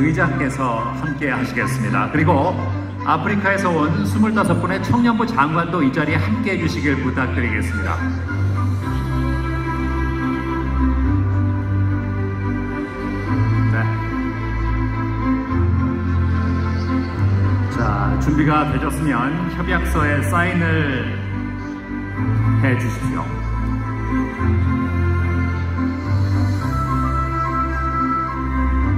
의장께서 함께 하시겠습니다. 그리고 아프리카에서 온 25분의 청년부 장관도 이 자리에 함께 해주시길 부탁드리겠습니다. 네. 자, 준비가 되셨으면 협약서에 사인을 해 주십시오.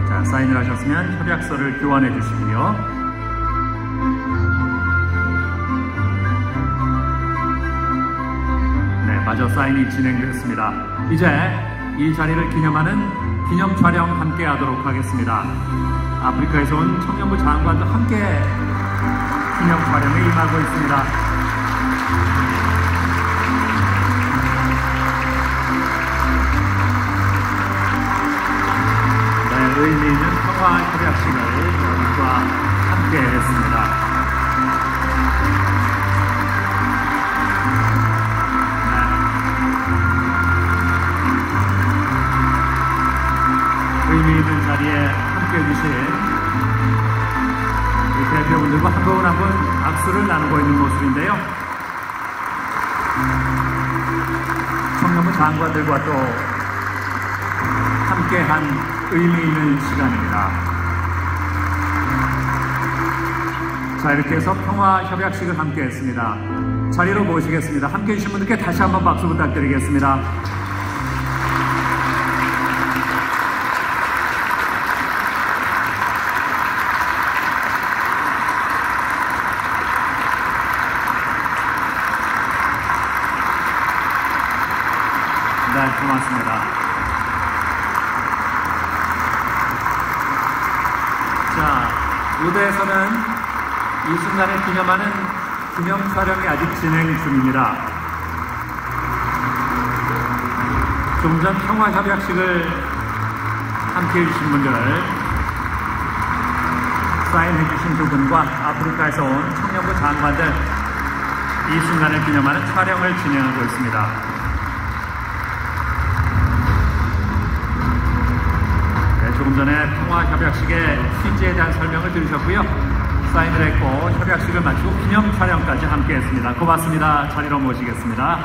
자, 사인을 하셨으면 협약서를 교환해 주시고요. 마저 사인이 진행됐습니다. 이제 이 자리를 기념하는 기념 촬영 함께 하도록 하겠습니다. 아프리카에서 온 청년부 장관도 함께 기념 촬영에 임하고 있습니다. 네, 의미 있는 평화 협약식을 여러분과 함께 했습니다. 의미 있는 자리에 함께해 주신 우리 대표분들과 한 분 한 분 박수를 나누고 있는 모습인데요. 청년부 장관들과 또 함께한 의미 있는 시간입니다. 자, 이렇게 해서 평화 협약식을 함께 했습니다. 자리로 모시겠습니다. 함께해 주신 분들께 다시 한번 박수 부탁드리겠습니다. 네, 고맙습니다. 자, 무대에서는 이 순간을 기념하는 기념 촬영이 아직 진행 중입니다. 좀 전 평화 협약식을 함께 해주신 분들, 사인해주신 두 분과 아프리카에서 온 청년부 장관들, 이 순간을 기념하는 촬영을 진행하고 있습니다. 조금 전에 평화협약식의 취지에 대한 설명을 들으셨고요. 사인을 했고 협약식을 마치고 기념 촬영까지 함께 했습니다. 고맙습니다. 자리로 모시겠습니다.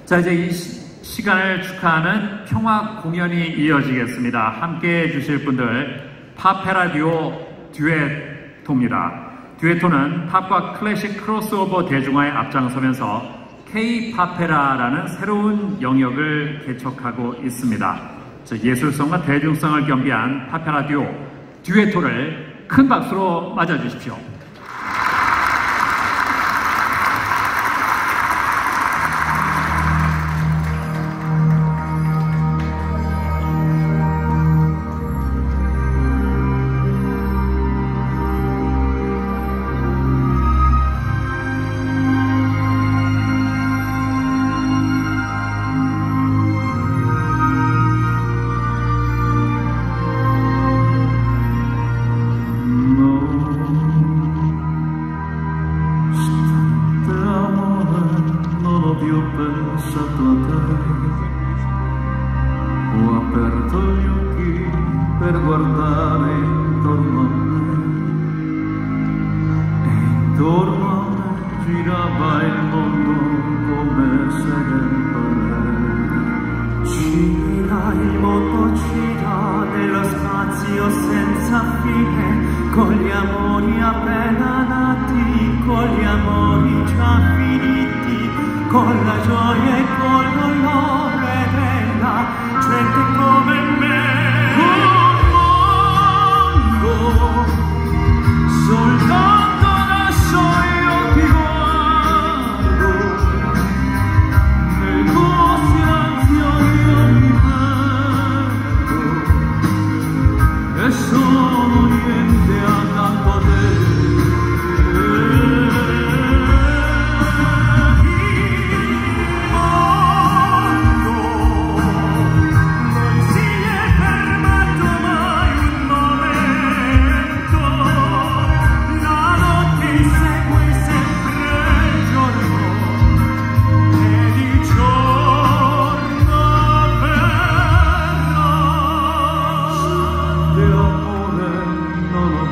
자, 이제 이 시간을 축하하는 평화 공연이 이어지겠습니다. 함께 해주실 분들, 팝페라 듀오 듀에토입니다. 듀에토는 팝과 클래식 크로스오버 대중화에 앞장서면서 K-팝페라라는 새로운 영역을 개척하고 있습니다. 예술성과 대중성을 겸비한 팝페라 듀오 듀에토를 큰 박수로 맞아주십시오.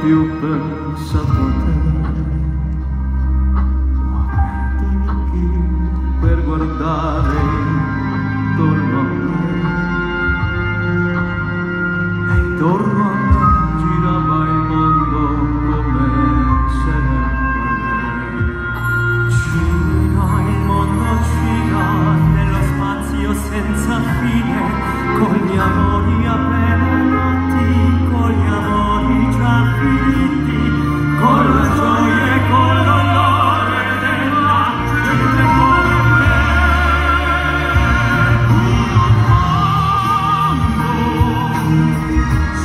più pensato a te. Ho aperto gli occhi per guardare intorno a me, e intorno a me girava il mondo come se ne parlè. Gira il mondo, gira nello spazio senza fine, con gli amori appena nati, con gli amori già finiti, con la gioia e con l'onore della gente come me. Un mondo,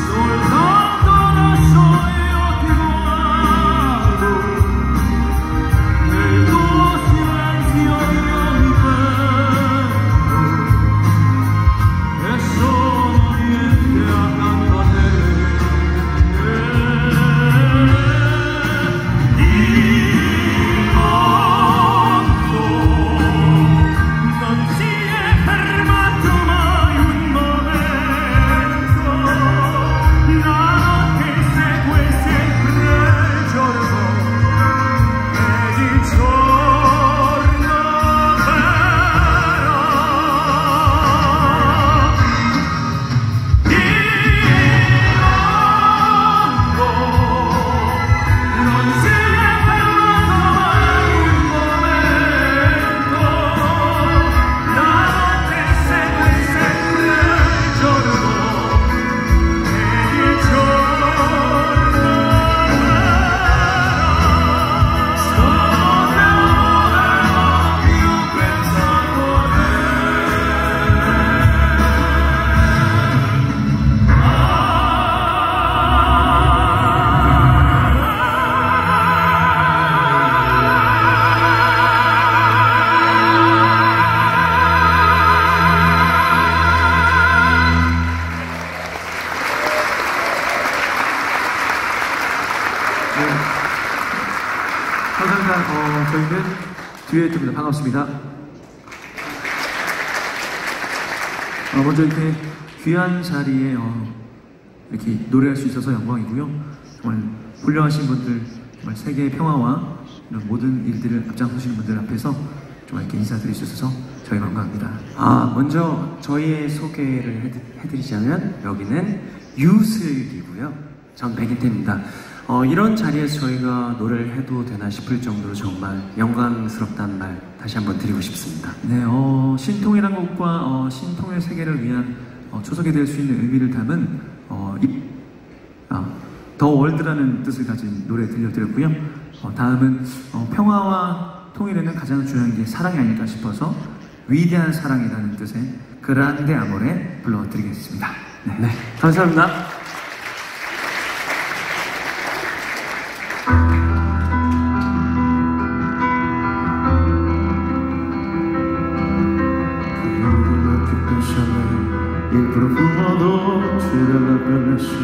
soltanto adesso io ti guardo, nel tuo silenzio io mi perdo, e sono niente accanto a te. Il mondo non si è fermato mai un momento, la notte segue sempre il giorno, ed il giorno vero. Il mondo non si è fermato mai un momento, la notte segue sempre il giorno, ed il giorno vero. Sono più pensato a te. 감사합니다. 저희는 듀엣입니다. 반갑습니다. 먼저 이렇게 귀한 자리에 이렇게 노래할 수 있어서 영광이고요. 정말 훌륭하신 분들, 정말 세계의 평화와 이런 모든 일들을 앞장서시는 분들 앞에서 정말 이렇게 인사드릴 수 있어서 저희 영광입니다. 먼저 저희의 소개를 해드리자면 여기는 유슬기고요. 전 백인태입니다. 이런 자리에서 저희가 노래를 해도 되나 싶을 정도로 정말 영광스럽다는 말 다시 한번 드리고 싶습니다. 네, 신통이란 곡과 신통의 세계를 위한 초석이 될 수 있는 의미를 담은 더 월드라는 뜻을 가진 노래 들려드렸고요. 다음은 평화와 통일에는 가장 중요한 게 사랑이 아닐까 싶어서 위대한 사랑이라는 뜻의 그란데 아모레 불러드리겠습니다. 네, 감사합니다. Il profumo dolce della pelle sì,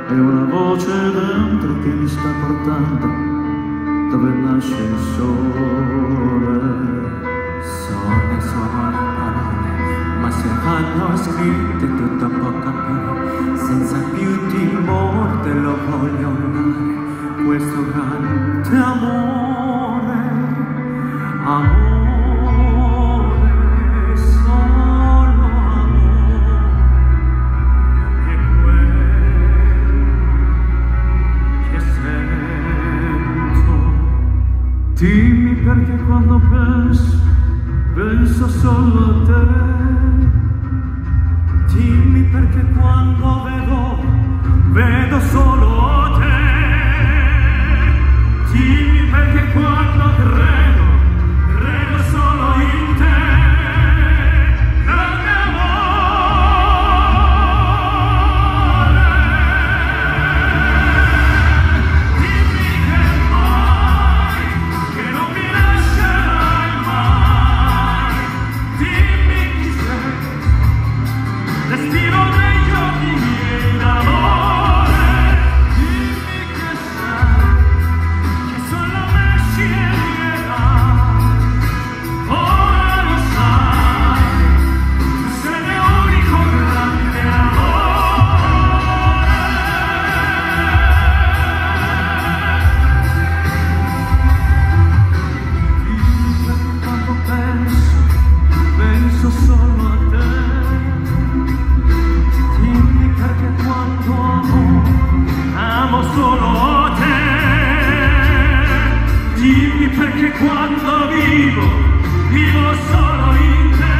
è una voce dentro che mi sta portando dove nasce il sole. Sole, sole, parole, ma se vanno scritte tutto può capire, senza più timore te lo voglio dare, questo grande amore, amore. Dimmi perché quando penso solo a te. Dimmi perché quando vedo solo te. Dimmi perché quando credo solo in te. Grande amore. Dimmi che non mi lascerai mai. Dimmi chi sei, destino dei giorni miei d'amore. quando vivo, vivo solo in te.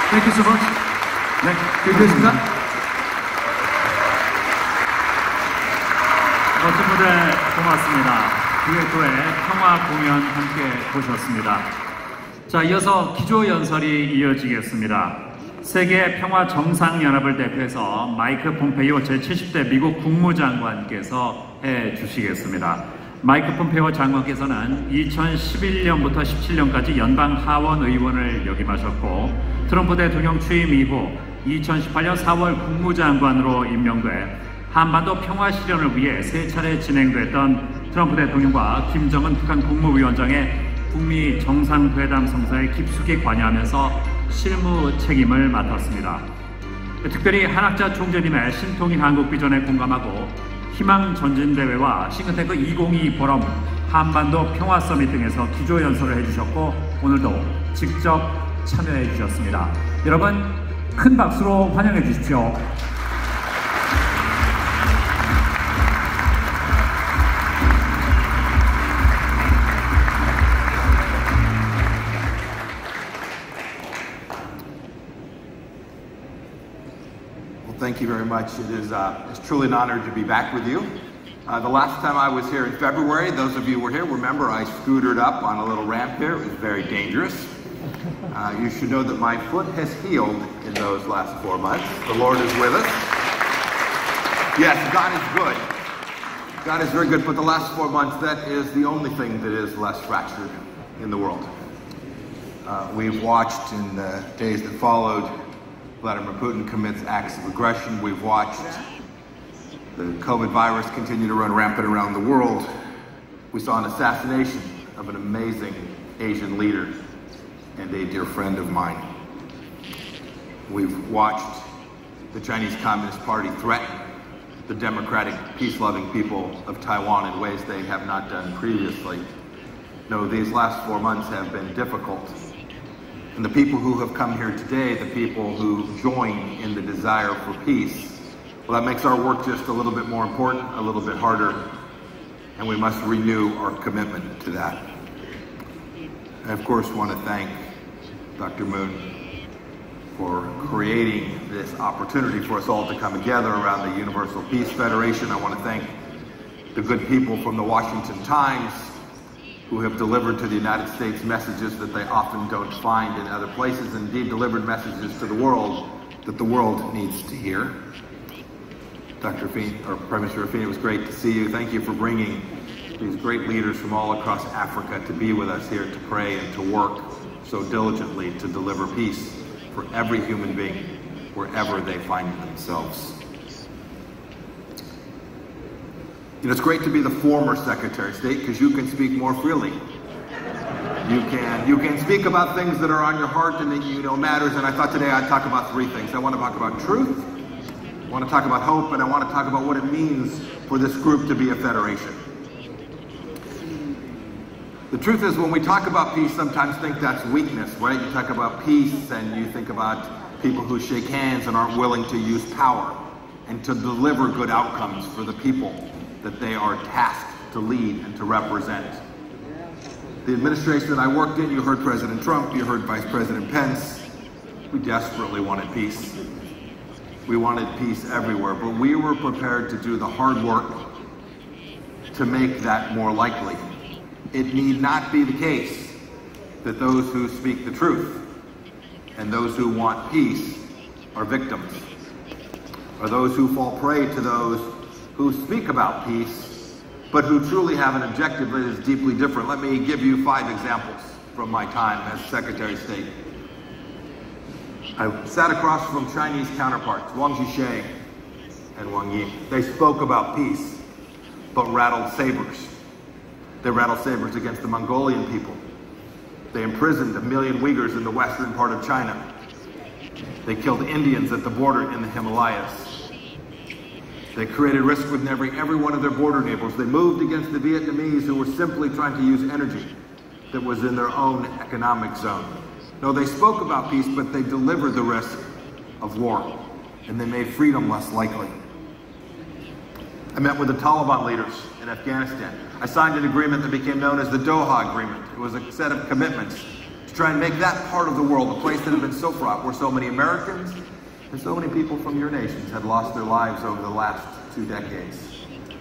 Thank you so much. 네, 여기까지입니다. 멋진 무대 고맙습니다. 듀엣도의 평화 공연 함께 보셨습니다. 자, 이어서 기조연설이 이어지겠습니다. 세계 평화 정상연합을 대표해서 마이크 폼페이오 제70대 미국 국무장관께서 해주시겠습니다. 마이크 폼페이오 장관께서는 2011년부터 17년까지 연방 하원 의원을 역임하셨고 트럼프 대통령 취임 이후 2018년 4월 국무장관으로 임명돼 한반도 평화 실현을 위해 3차례 진행됐던 트럼프 대통령과 김정은 북한 국무위원장의 북미 정상회담 성사에 깊숙이 관여하면서 실무 책임을 맡았습니다. 특별히 한학자 총재님의 신통일 한국 비전에 공감하고 희망 전진대회와 싱크탱크 2022 포럼, 한반도 평화 서밋 등에서 기조연설을 해주셨고 오늘도 직접 참여해 주셨습니다. 여러분 큰 박수로 환영해 주십시오. Thank you very much. It's truly an honor to be back with you. The last time I was here in February, those of you who were here, remember I scootered up on a little ramp here. It was very dangerous. You should know that my foot has healed in those last 4 months. The Lord is with us. Yes, God is good. God is very good, but the last 4 months, that is the only thing that is less fractured in the world. We've watched in the days that followed Vladimir Putin commits acts of aggression. We've watched the COVID virus continue to run rampant around the world. We saw an assassination of an amazing Asian leader and a dear friend of mine. We've watched the Chinese Communist Party threaten the democratic, peace-loving people of Taiwan in ways they have not done previously. No, these last 4 months have been difficult. And the people who have come here today, the people who join in the desire for peace, well, that makes our work just a little bit more important, a little bit harder, and we must renew our commitment to that. I, of course, want to thank Dr. Moon for creating this opportunity for us all to come together around the Universal Peace Federation. I want to thank the good people from the Washington Times who have delivered to the United States messages that they often don't find in other places, indeed delivered messages to the world that the world needs to hear. Dr. Feeney, or Prime Minister Feeney, it was great to see you. Thank you for bringing these great leaders from all across Africa to be with us here to pray and to work so diligently to deliver peace for every human being wherever they find themselves. You know, it's great to be the former Secretary of State because you can speak more freely. You can speak about things that are on your heart and that you know matters, and I thought today I'd talk about 3 things. I want to talk about truth, I want to talk about hope, and I want to talk about what it means for this group to be a federation. The truth is, when we talk about peace, sometimes think that's weakness, right? You talk about peace and you think about people who shake hands and aren't willing to use power and to deliver good outcomes for the people that they are tasked to lead and to represent. The administration that I worked in, you heard President Trump, you heard Vice President Pence, we desperately wanted peace. We wanted peace everywhere, but we were prepared to do the hard work to make that more likely. It need not be the case that those who speak the truth and those who want peace are victims. are those who fall prey to those who speak about peace, but who truly have an objective that is deeply different. Let me give you 5 examples from my time as Secretary of State. I sat across from Chinese counterparts, Wang Zhixie and Wang Yi. They spoke about peace, but rattled sabers. They rattled sabers against the Mongolian people. They imprisoned 1 million Uyghurs in the western part of China. They killed Indians at the border in the Himalayas. They created risk with every one of their border neighbors. They moved against the Vietnamese who were simply trying to use energy that was in their own economic zone. No, they spoke about peace, but they delivered the risk of war, and they made freedom less likely. I met with the Taliban leaders in Afghanistan. I signed an agreement that became known as the Doha Agreement. It was a set of commitments to try and make that part of the world, a place that had been so fraught, where so many Americans and so many people from your nations had lost their lives over the last 2 decades.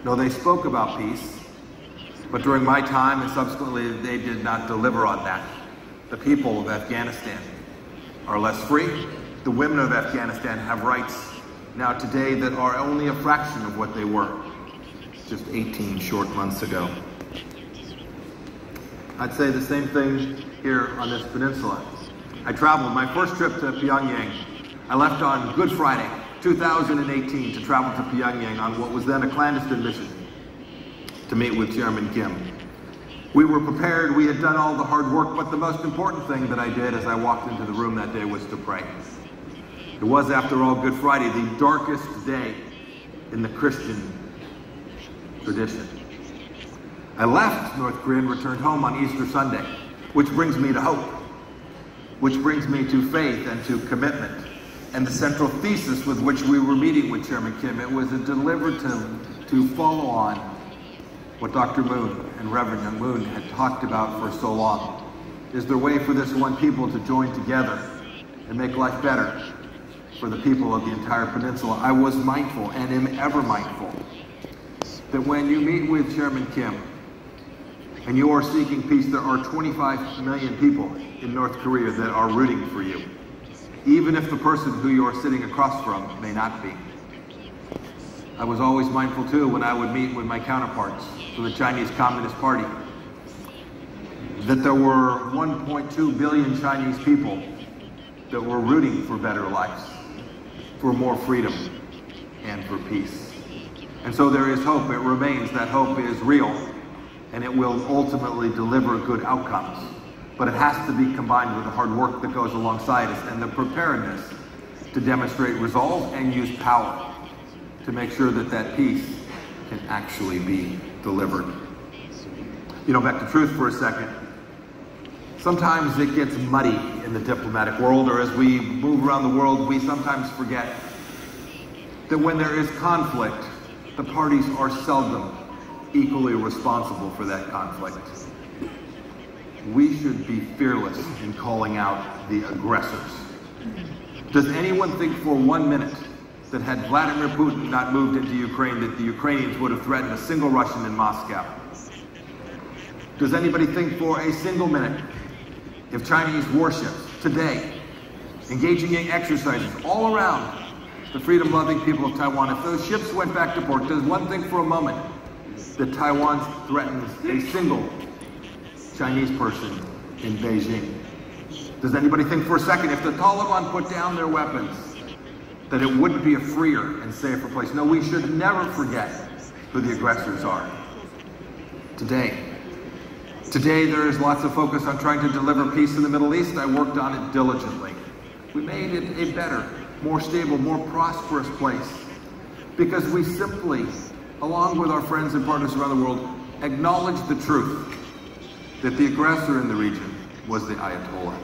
No, they spoke about peace, but during my time and subsequently, they did not deliver on that. The people of Afghanistan are less free. The women of Afghanistan have rights now today that are only a fraction of what they were just 18 short months ago. I'd say the same thing here on this peninsula. I traveled my first trip to Pyongyang. I left on Good Friday, 2018, to travel to Pyongyang on what was then a clandestine mission to meet with Chairman Kim. We were prepared, we had done all the hard work, but the most important thing that I did as I walked into the room that day was to pray. It was, after all, Good Friday, the darkest day in the Christian tradition. I left North Korea and returned home on Easter Sunday, which brings me to hope, which brings me to faith and to commitment. And the central thesis with which we were meeting with Chairman Kim, it was delivered to follow on what Dr. Moon and Reverend Young Moon had talked about for so long. Is there a way for this one people to join together and make life better for the people of the entire peninsula? I was mindful and am ever mindful that when you meet with Chairman Kim and you are seeking peace, there are 25 million people in North Korea that are rooting for you, even if the person who you are sitting across from may not be. I was always mindful too when I would meet with my counterparts from the Chinese Communist Party that there were 1.2 billion Chinese people that were rooting for better lives, for more freedom, and for peace. And so there is hope. It remains. That hope is real, and it will ultimately deliver good outcomes. But it has to be combined with the hard work that goes alongside us and the preparedness to demonstrate resolve and use power to make sure that that peace can actually be delivered. You know, back to truth for a second. Sometimes it gets muddy in the diplomatic world, or as we move around the world, we sometimes forget that when there is conflict, the parties are seldom equally responsible for that conflict. We should be fearless in calling out the aggressors. Does anyone think for 1 minute that had Vladimir Putin not moved into Ukraine, that the Ukrainians would have threatened a single Russian in Moscow? Does anybody think for a single minute if Chinese warships today engaging in exercises all around the freedom-loving people of Taiwan, if those ships went back to port, does one think for a moment that Taiwan threatens a single Chinese person in Beijing? Does anybody think for a second if the Taliban put down their weapons that it wouldn't be a freer and safer place? No, we should never forget who the aggressors are. Today there is lots of focus on trying to deliver peace in the Middle East. I worked on it diligently. We made it a better, more stable, more prosperous place because we simply, along with our friends and partners around the world, acknowledge the truth that the aggressor in the region was the Ayatollah.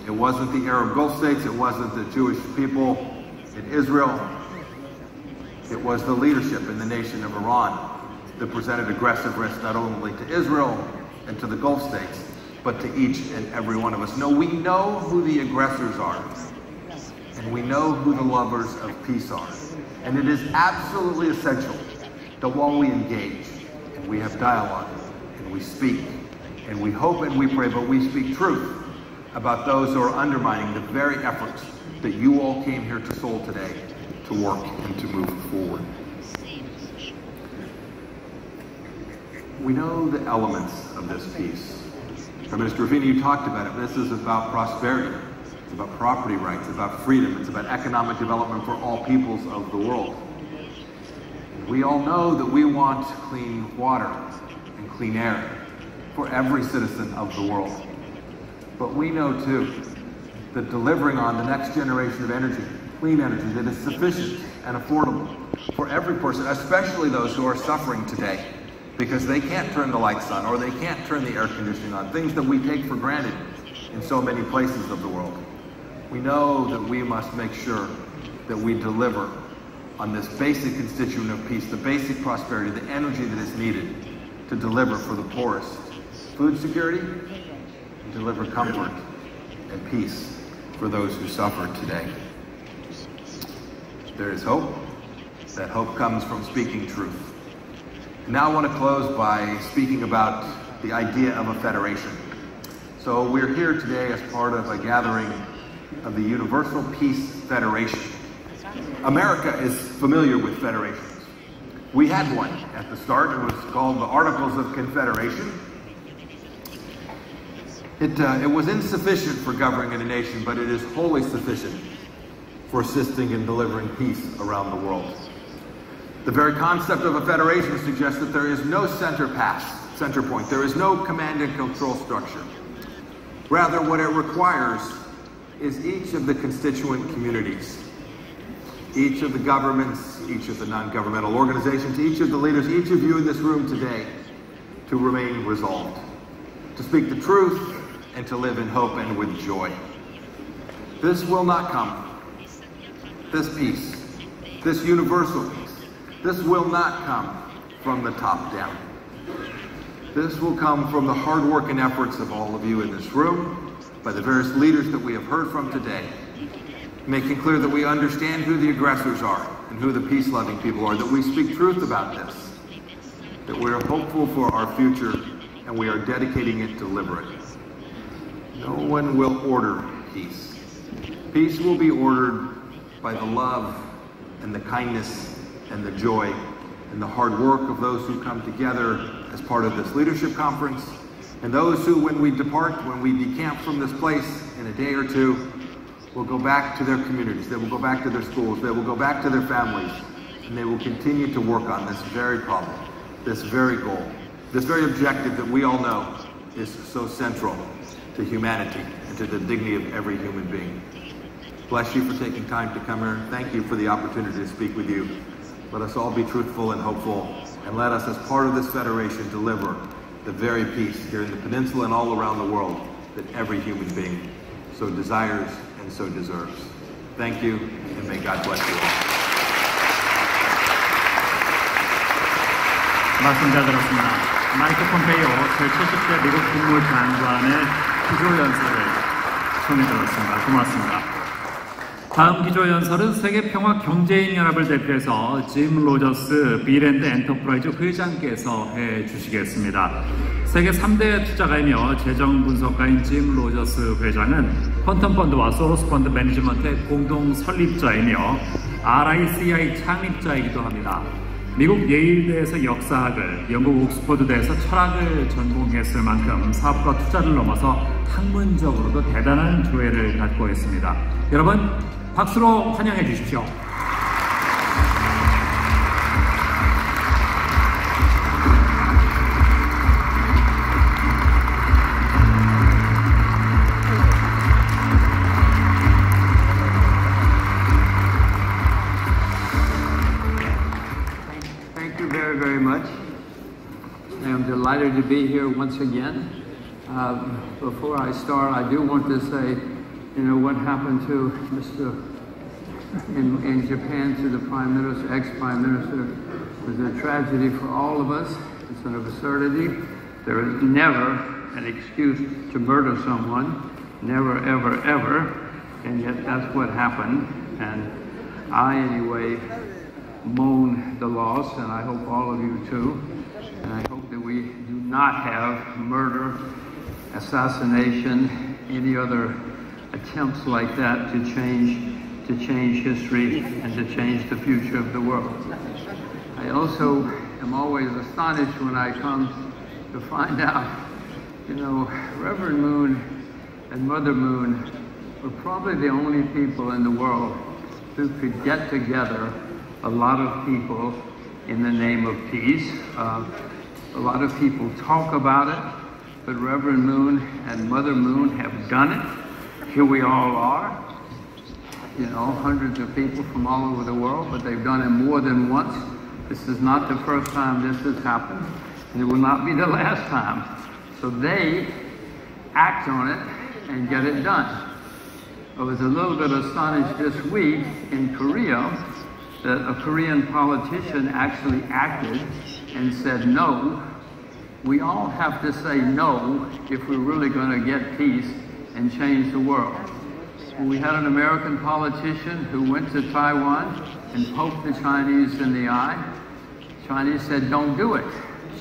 It wasn't the Arab Gulf states, it wasn't the Jewish people in Israel, it was the leadership in the nation of Iran that presented aggressive risk not only to Israel and to the Gulf states, but to each and every one of us. No, we know who the aggressors are, and we know who the lovers of peace are. And it is absolutely essential that while we engage, and we have dialogue, and we speak, and we hope and we pray, but we speak truth about those who are undermining the very efforts that you all came here to soul today, to work and to move forward. We know the elements of this peace. Prime Minister Rufini, you talked about it. This is about prosperity. It's about property rights, about freedom. It's about economic development for all peoples of the world. We all know that we want clean water and clean air for every citizen of the world. But we know too that delivering on the next generation of energy, clean energy that is sufficient and affordable for every person, especially those who are suffering today because they can't turn the lights on or they can't turn the air conditioning on, things that we take for granted in so many places of the world. We know that we must make sure that we deliver on this basic constituent of peace, the basic prosperity, the energy that is needed to deliver for the poorest food security, and deliver comfort and peace for those who suffer today. There is hope. That hope comes from speaking truth. Now I want to close by speaking about the idea of a federation. So we're here today as part of a gathering of the Universal Peace Federation. America is familiar with federations. We had one at the start. It was called the Articles of Confederation. It was insufficient for governing a nation, but it is wholly sufficient for assisting in delivering peace around the world. The very concept of a federation suggests that there is no center point. There is no command and control structure. Rather, what it requires is each of the constituent communities, each of the governments, each of the non-governmental organizations, each of the leaders, each of you in this room today, to remain resolved, to speak the truth, and to live in hope and with joy. This will not come, this peace, this universal peace, this will not come from the top down. This will come from the hard work and efforts of all of you in this room, by the various leaders that we have heard from today, making clear that we understand who the aggressors are and who the peace-loving people are, that we speak truth about this, that we are hopeful for our future and we are dedicating it to deliver it. No one will order peace. Peace will be ordered by the love and the kindness and the joy and the hard work of those who come together as part of this leadership conference, and those who, when we depart, when we decamp from this place in a day or two, will go back to their communities, they will go back to their schools, they will go back to their families, and they will continue to work on this very problem, this very goal, this very objective that we all know is so central to humanity and to the dignity of every human being. Bless you for taking time to come here. Thank you for the opportunity to speak with you. Let us all be truthful and hopeful, and let us, as part of this federation, deliver the very peace here in the peninsula and all around the world that every human being so desires and so deserves. Thank you, and may God bless you all. 말씀 잘 들었습니다. 마이크 폼페이오 제70대 미국 국무장관의 기조연설을 청해 들었습니다. 고맙습니다. 다음 기조연설은 세계평화경제인연합을 대표해서 짐 로저스 비랜드 엔터프라이즈 회장께서 해주시겠습니다. 세계 3대 투자가이며 재정분석가인 짐 로저스 회장은 퀀텀펀드와 소로스펀드 매니지먼트의 공동 설립자이며 RICI 창립자이기도 합니다. 미국 예일대에서 역사학을, 영국 옥스퍼드대에서 철학을 전공했을 만큼 사업과 투자를 넘어서 학문적으로도 대단한 조예를 갖고 있습니다. 여러분, 박수로 환영해 주십시오. Thank you very, very much. I am delighted to be here once again. Before I start, I do want to say, you know, what happened to in Japan to the Prime Minister, ex-Prime Minister, was a tragedy for all of us. It's an absurdity. There is never an excuse to murder someone. Never, ever, ever. And yet that's what happened. And I, anyway, mourn the loss, and I hope all of you too. And I hope that we do not have murder, assassination, any other attempts like that to change to change history and to change the future of the world. I also am always astonished when I come to find out, you know, Reverend Moon and Mother Moon were probably the only people in the world who could get together a lot of people in the name of peace. A lot of people talk about it, but Reverend Moon and Mother Moon have done it. Here we all are, you know, hundreds of people from all over the world, but they've done it more than once. This is not the first time this has happened, and it will not be the last time. So they act on it and get it done. I was a little bit astonished this week in Korea that a Korean politician actually acted and said, no, we all have to say no if we're really going to get peace and change the world. We had an American politician who went to Taiwan and poked the Chinese in the eye. Chinese said, don't do it.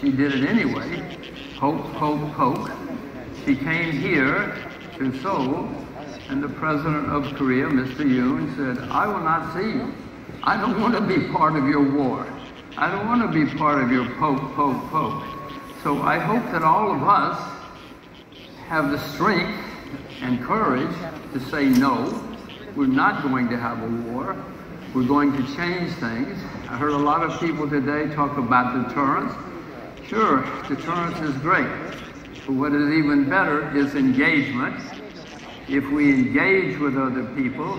She did it anyway. Poke, poke, poke. She came here to Seoul, and the president of Korea, Mr. Yoon, said, I will not see you. I don't want to be part of your war. I don't want to be part of your poke, poke, poke. So I hope that all of us have the strength and courage to say no. We're not going to have a war. We're going to change things. I heard a lot of people today talk about deterrence. Sure, deterrence is great. But what is even better is engagement. If we engage with other people,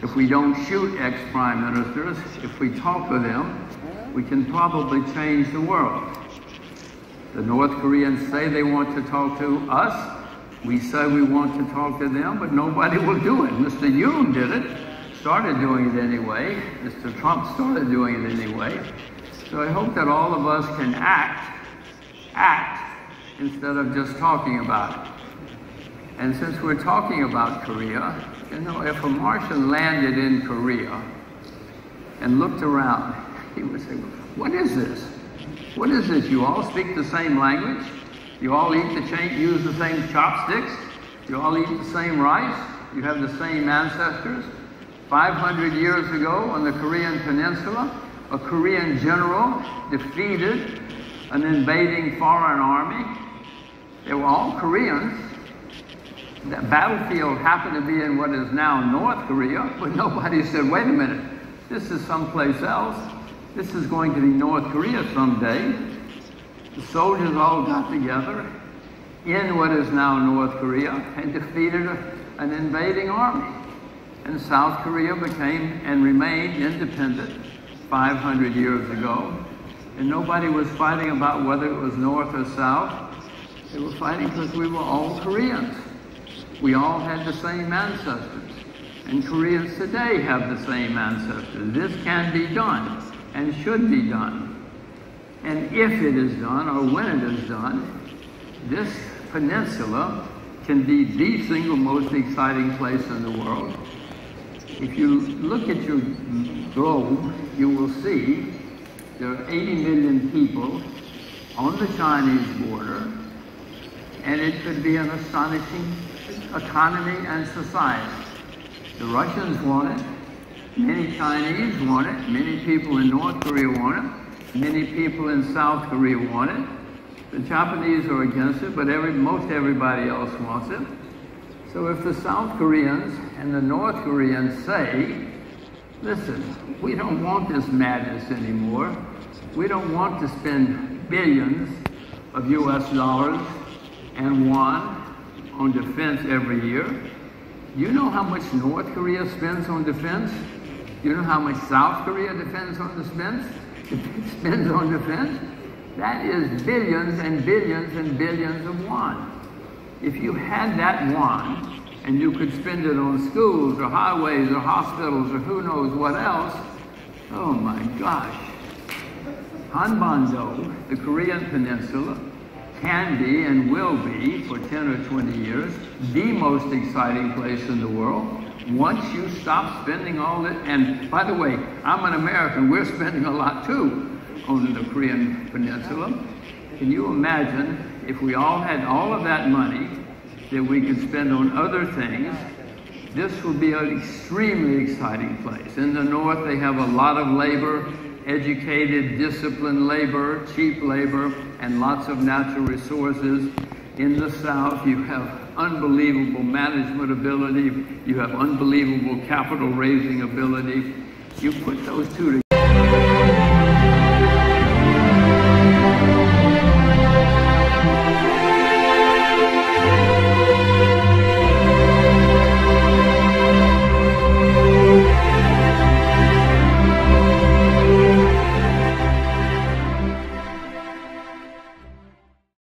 if we don't shoot ex-prime ministers, if we talk to them, we can probably change the world. The North Koreans say they want to talk to us. We say we want to talk to them, but nobody will do it. Mr. Yoon did it, started doing it anyway. Mr. Trump started doing it anyway. So I hope that all of us can act instead of just talking about it. And since we're talking about Korea, you know, if a Martian landed in Korea and looked around, he would say, what is this? What is this? You all speak the same language? You all use the same chopsticks? You all eat the same rice? You have the same ancestors? 500 years ago on the Korean Peninsula, a Korean general defeated an invading foreign army. They were all Koreans. That battlefield happened to be in what is now North Korea, but nobody said, wait a minute, this is someplace else. This is going to be North Korea someday. The soldiers all got together in what is now North Korea and defeated an invading army. And South Korea became and remained independent 500 years ago. And nobody was fighting about whether it was North or South. They were fighting because we were all Koreans. We all had the same ancestors. And Koreans today have the same ancestors. This can be done and should be done. And if it is done, or when it is done, this peninsula can be the single most exciting place in the world. If you look at your globe, you will see there are 80 million people on the Chinese border, and it could be an astonishing economy and society. The Russians want it, many Chinese want it, many people in North Korea want it, many people in South Korea want it. The Japanese are against it, but most everybody else wants it. So if the South Koreans and the North Koreans say, listen, we don't want this madness anymore. We don't want to spend billions of US dollars and won on defense every year. You know how much North Korea spends on defense? You know how much South Korea spends on defense? That is billions and billions and billions of won. If you had that won and you could spend it on schools or highways or hospitals or who knows what else, oh my gosh. Hanbando, the Korean Peninsula, can be and will be for 10 or 20 years the most exciting place in the world once you stop spending all that. And by the way, I'm an American, we're spending a lot too on the Korean Peninsula. Can you imagine if we all had all of that money that we could spend on other things This will be an extremely exciting place. In the north, they have a lot of labor, educated, disciplined labor, cheap labor, and lots of natural resources. In the south, you have unbelievable management ability. You have unbelievable capital raising ability. You put those two together.